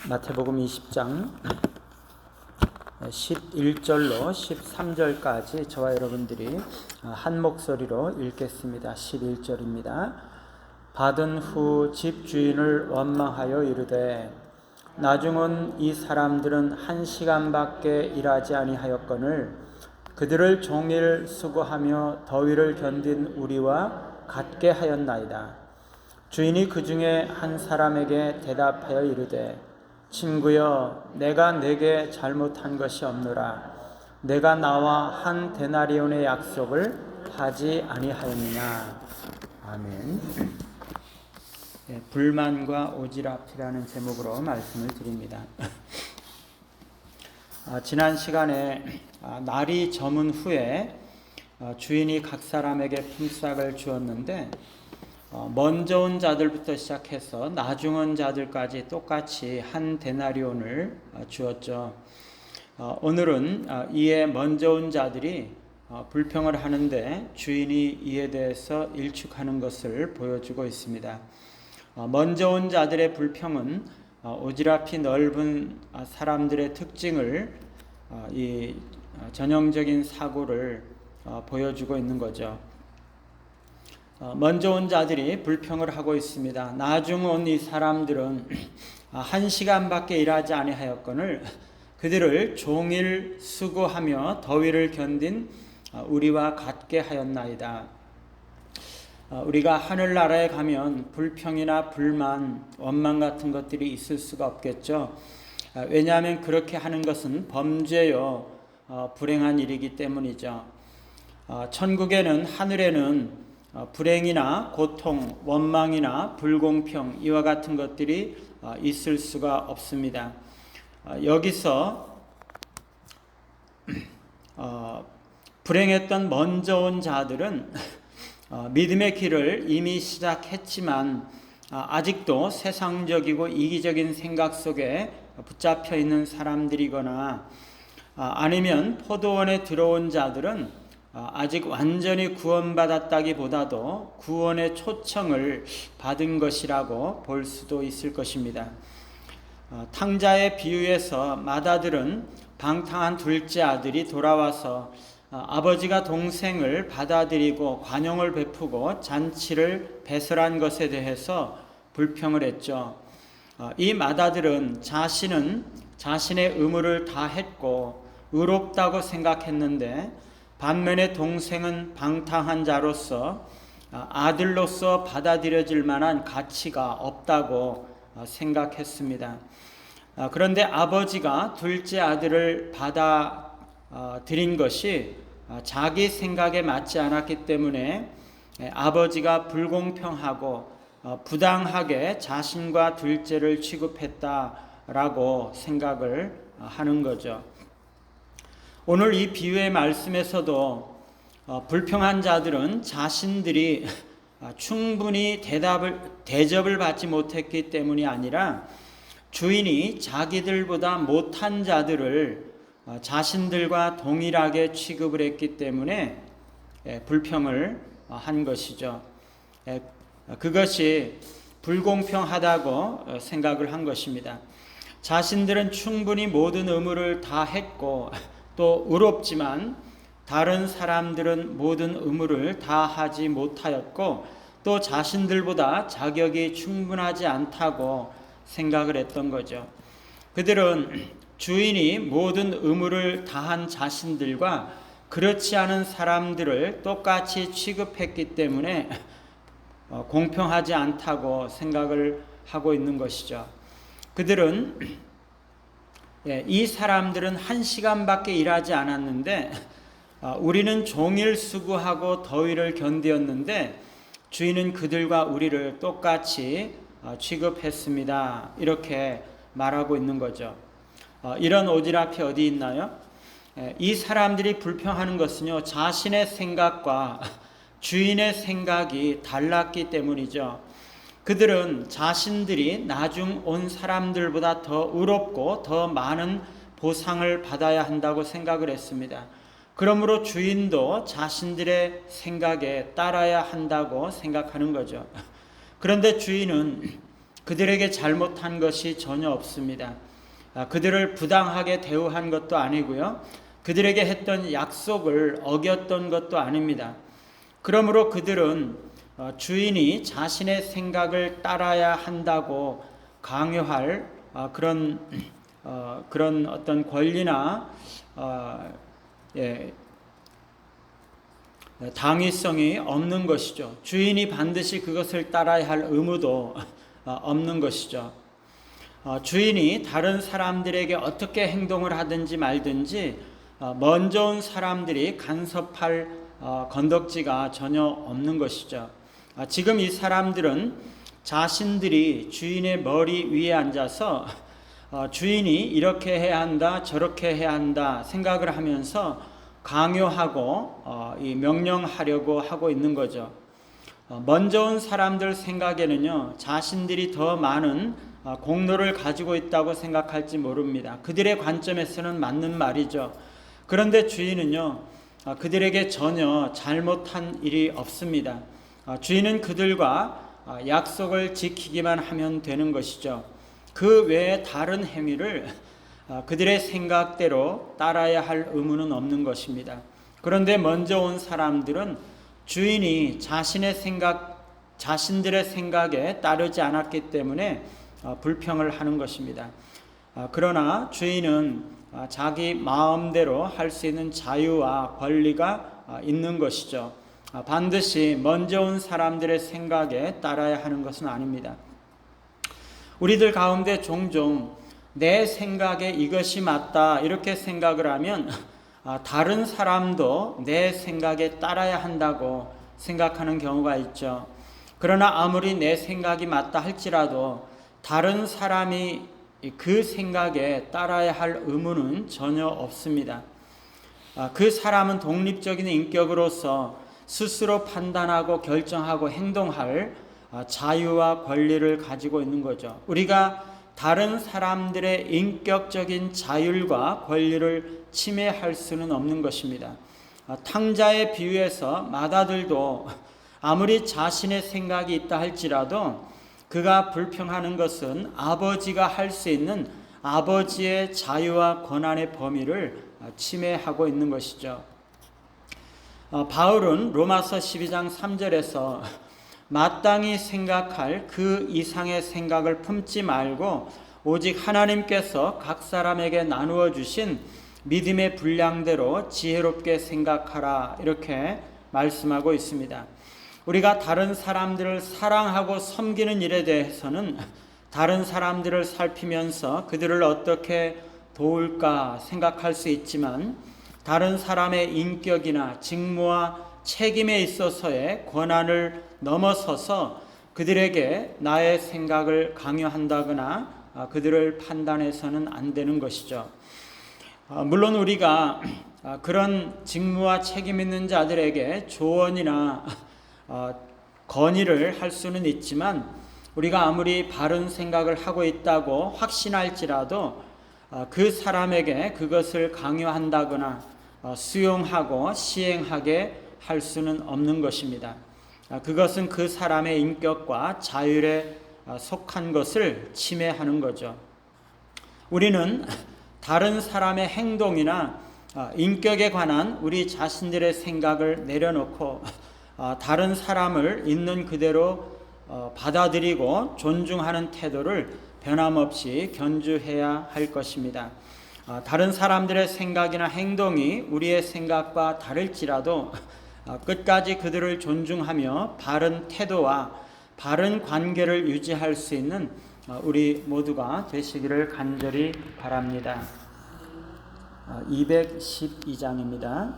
마태복음 20장 11절로 13절까지 저와 여러분들이 한 목소리로 읽겠습니다. 11절입니다. 받은 후 집주인을 원망하여 이르되 나중은 이 사람들은 1시간밖에 일하지 아니하였거늘 그들을 종일 수고하며 더위를 견딘 우리와 같게 하였나이다. 주인이 그 중에 한 사람에게 대답하여 이르되 친구여, 내가 내게 잘못한 것이 없노라. 내가 나와 한 데나리온의 약속을 하지 아니하였느냐. 아멘. 불만과 오지랖이라는 제목으로 말씀을 드립니다. 지난 시간에 날이 저문 후에 주인이 각 사람에게 품삯을 주었는데 먼저 온 자들부터 시작해서 나중 온 자들까지 똑같이 한 데나리온을 주었죠. 오늘은 이에 먼저 온 자들이 불평을 하는데 주인이 이에 대해서 일축하는 것을 보여주고 있습니다. 먼저 온 자들의 불평은 오지랖이 넓은 사람들의 특징을, 이 전형적인 사고를 보여주고 있는 거죠. 먼저 온 자들이 불평을 하고 있습니다. 나중 온 이 사람들은 1시간밖에 일하지 아니하였거늘 그들을 종일 수고하며 더위를 견딘 우리와 같게 하였나이다. 우리가 하늘나라에 가면 불평이나 불만, 원망 같은 것들이 있을 수가 없겠죠. 왜냐하면 그렇게 하는 것은 범죄요, 불행한 일이기 때문이죠. 천국에는, 하늘에는 불행이나 고통, 원망이나 불공평, 이와 같은 것들이 있을 수가 없습니다. 여기서 불행했던 먼저 온 자들은 믿음의 길을 이미 시작했지만 아직도 세상적이고 이기적인 생각 속에 붙잡혀 있는 사람들이거나 아니면 포도원에 들어온 자들은 아직 완전히 구원받았다기보다도 구원의 초청을 받은 것이라고 볼 수도 있을 것입니다. 탕자의 비유에서 맏아들은 방탕한 둘째 아들이 돌아와서 아버지가 동생을 받아들이고 관용을 베푸고 잔치를 배설한 것에 대해서 불평을 했죠. 이 맏아들은 자신은 자신의 의무를 다했고 의롭다고 생각했는데 반면에 동생은 방탕한 자로서 아들로서 받아들여질 만한 가치가 없다고 생각했습니다. 그런데 아버지가 둘째 아들을 받아들인 것이 자기 생각에 맞지 않았기 때문에 아버지가 불공평하고 부당하게 자신과 둘째를 취급했다라고 생각을 하는 거죠. 오늘 이 비유의 말씀에서도 불평한 자들은 자신들이 충분히 대접을 받지 못했기 때문이 아니라 주인이 자기들보다 못한 자들을 자신들과 동일하게 취급을 했기 때문에 불평을 한 것이죠. 그것이 불공평하다고 생각을 한 것입니다. 자신들은 충분히 모든 의무를 다 했고 또 의롭지만 다른 사람들은 모든 의무를 다 하지 못하였고 또 자신들보다 자격이 충분하지 않다고 생각을 했던 거죠. 그들은 주인이 모든 의무를 다한 자신들과 그렇지 않은 사람들을 똑같이 취급했기 때문에 공평하지 않다고 생각을 하고 있는 것이죠. 그들은 이 사람들은 1시간밖에 일하지 않았는데 우리는 종일 수고하고 더위를 견디었는데 주인은 그들과 우리를 똑같이 취급했습니다. 이렇게 말하고 있는 거죠. 이런 오지랖이 어디 있나요? 이 사람들이 불평하는 것은요, 자신의 생각과 주인의 생각이 달랐기 때문이죠. 그들은 자신들이 나중 온 사람들보다 더 의롭고 더 많은 보상을 받아야 한다고 생각을 했습니다. 그러므로 주인도 자신들의 생각에 따라야 한다고 생각하는 거죠. 그런데 주인은 그들에게 잘못한 것이 전혀 없습니다. 그들을 부당하게 대우한 것도 아니고요. 그들에게 했던 약속을 어겼던 것도 아닙니다. 그러므로 그들은 주인이 자신의 생각을 따라야 한다고 강요할 그런 어떤 권리나 당위성이 없는 것이죠. 주인이 반드시 그것을 따라야 할 의무도 없는 것이죠. 주인이 다른 사람들에게 어떻게 행동을 하든지 말든지 먼저 온 사람들이 간섭할 건덕지가 전혀 없는 것이죠. 지금 이 사람들은 자신들이 주인의 머리 위에 앉아서 주인이 이렇게 해야 한다, 저렇게 해야 한다 생각을 하면서 강요하고 명령하려고 하고 있는 거죠. 먼저 온 사람들 생각에는요, 자신들이 더 많은 공로를 가지고 있다고 생각할지 모릅니다. 그들의 관점에서는 맞는 말이죠. 그런데 주인은요, 그들에게 전혀 잘못한 일이 없습니다. 주인은 그들과 약속을 지키기만 하면 되는 것이죠. 그 외에 다른 행위를 그들의 생각대로 따라야 할 의무는 없는 것입니다. 그런데 먼저 온 사람들은 주인이 자신들의 생각에 따르지 않았기 때문에 불평을 하는 것입니다. 그러나 주인은 자기 마음대로 할 수 있는 자유와 권리가 있는 것이죠. 반드시 먼저 온 사람들의 생각에 따라야 하는 것은 아닙니다. 우리들 가운데 종종 내 생각에 이것이 맞다 이렇게 생각을 하면 다른 사람도 내 생각에 따라야 한다고 생각하는 경우가 있죠. 그러나 아무리 내 생각이 맞다 할지라도 다른 사람이 그 생각에 따라야 할 의무는 전혀 없습니다. 그 사람은 독립적인 인격으로서 스스로 판단하고 결정하고 행동할 자유와 권리를 가지고 있는 거죠. 우리가 다른 사람들의 인격적인 자율과 권리를 침해할 수는 없는 것입니다. 탕자의 비유에서 마다들도 아무리 자신의 생각이 있다 할지라도 그가 불평하는 것은 아버지가 할 수 있는 아버지의 자유와 권한의 범위를 침해하고 있는 것이죠. 바울은 로마서 12장 3절에서 마땅히 생각할 그 이상의 생각을 품지 말고 오직 하나님께서 각 사람에게 나누어 주신 믿음의 분량대로 지혜롭게 생각하라 이렇게 말씀하고 있습니다. 우리가 다른 사람들을 사랑하고 섬기는 일에 대해서는 다른 사람들을 살피면서 그들을 어떻게 도울까 생각할 수 있지만 다른 사람의 인격이나 직무와 책임에 있어서의 권한을 넘어서서 그들에게 나의 생각을 강요한다거나 그들을 판단해서는 안 되는 것이죠. 물론 우리가 그런 직무와 책임 있는 자들에게 조언이나 건의를 할 수는 있지만 우리가 아무리 바른 생각을 하고 있다고 확신할지라도 그 사람에게 그것을 강요한다거나 수용하고 시행하게 할 수는 없는 것입니다. 그것은 그 사람의 인격과 자율에 속한 것을 침해하는 거죠. 우리는 다른 사람의 행동이나 인격에 관한 우리 자신들의 생각을 내려놓고 다른 사람을 있는 그대로 받아들이고 존중하는 태도를 변함없이 견주해야 할 것입니다. 다른 사람들의 생각이나 행동이 우리의 생각과 다를지라도 끝까지 그들을 존중하며 바른 태도와 바른 관계를 유지할 수 있는 우리 모두가 되시기를 간절히 바랍니다. 212장입니다.